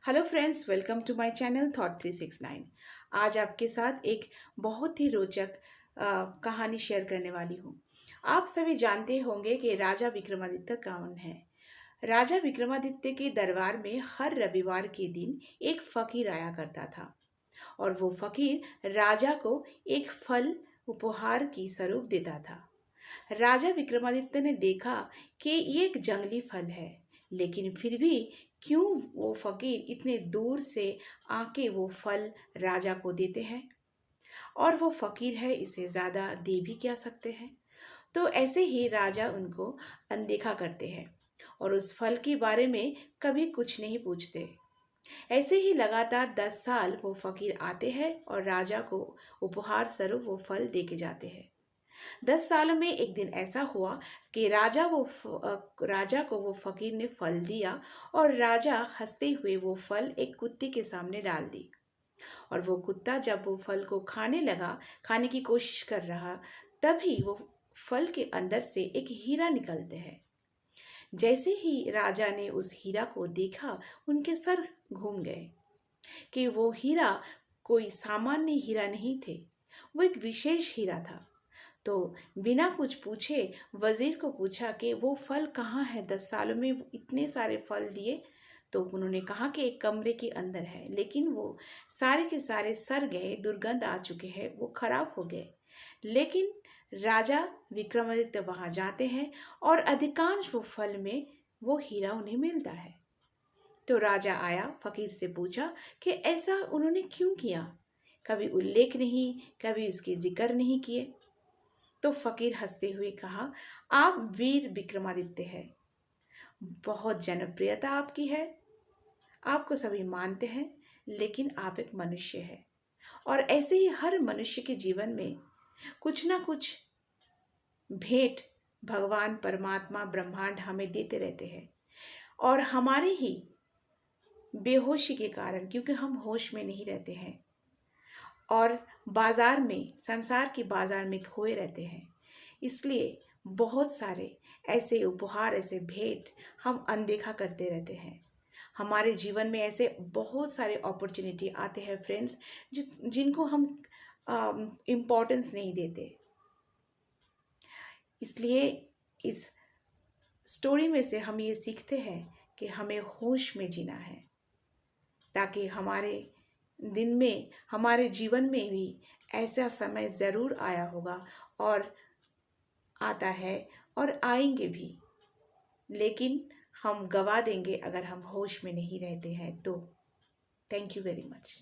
Hello friends, welcome to my channel thought 369। आज आपके साथ एक बहुत ही रोचक कहानी शेयर करने वाली हूँ। आप सभी जानते होंगे कि राजा विक्रमादित्य कौन है। राजा विक्रमादित्य के दरबार में हर रविवार के दिन एक फकीर आया करता था और वो फकीर राजा को एक फल उपहार की स्वरूप देता था। राजा विक्रमादित्य ने देखा कि ये एक जंगली फल है, लेकिन फिर भी क्यों वो फकीर इतने दूर से आके वो फल राजा को देते हैं। और वो फकीर है, इससे ज़्यादा दे भी क्या सकते हैं। तो ऐसे ही राजा उनको अनदेखा करते हैं और उस फल के बारे में कभी कुछ नहीं पूछते। ऐसे ही लगातार 10 साल वो फकीर आते हैं और राजा को उपहार स्वरूप वो फल दे के जाते हैं। 10 सालों में एक दिन ऐसा हुआ कि राजा को वो फकीर ने फल दिया और राजा हंसते हुए वो फल एक कुत्ते के सामने डाल दी। और वो कुत्ता जब वो फल को खाने लगा, खाने की कोशिश कर रहा, तभी वो फल के अंदर से एक हीरा निकलते हैं। जैसे ही राजा ने उस हीरा को देखा, उनके सर घूम गए कि वो हीरा कोई सामान्य हीरा नहीं थे, वो एक विशेष हीरा था। तो बिना कुछ पूछे वजीर को पूछा कि वो फल कहाँ है, 10 सालों में वो इतने सारे फल दिए। तो उन्होंने कहा कि एक कमरे के अंदर है, लेकिन वो सारे के सारे सड़ गए, दुर्गंध आ चुके हैं, वो खराब हो गए। लेकिन राजा विक्रमादित्य वहां जाते हैं और अधिकांश वो फल में वो हीरा उन्हें मिलता है। तो राजा आया, फकीर से पूछा कि ऐसा उन्होंने क्यों किया, कभी उल्लेख नहीं, कभी इसके जिक्र नहीं किए। तो फकीर हंसते हुए कहा, आप वीर विक्रमादित्य हैं, बहुत जनप्रियता आपकी है, आपको सभी मानते हैं, लेकिन आप एक मनुष्य हैं। और ऐसे ही हर मनुष्य के जीवन में कुछ ना कुछ भेंट भगवान परमात्मा ब्रह्मांड हमें देते रहते हैं। और हमारे ही बेहोशी के कारण, क्योंकि हम होश में नहीं रहते हैं और बाजार में, संसार के बाजार में खोए रहते हैं, इसलिए बहुत सारे ऐसे उपहार, ऐसे भेंट हम अनदेखा करते रहते हैं। हमारे जीवन में ऐसे बहुत सारे अपॉर्चुनिटी आते हैं फ्रेंड्स, जिनको हम इम्पोर्टेंस नहीं देते। इसलिए इस स्टोरी में से हम ये सीखते हैं कि हमें होश में जीना है, ताकि हमारे दिन में, हमारे जीवन में भी ऐसा समय ज़रूर आया होगा और आता है और आएंगे भी, लेकिन हम गवा देंगे अगर हम होश में नहीं रहते हैं तो। Thank you very much.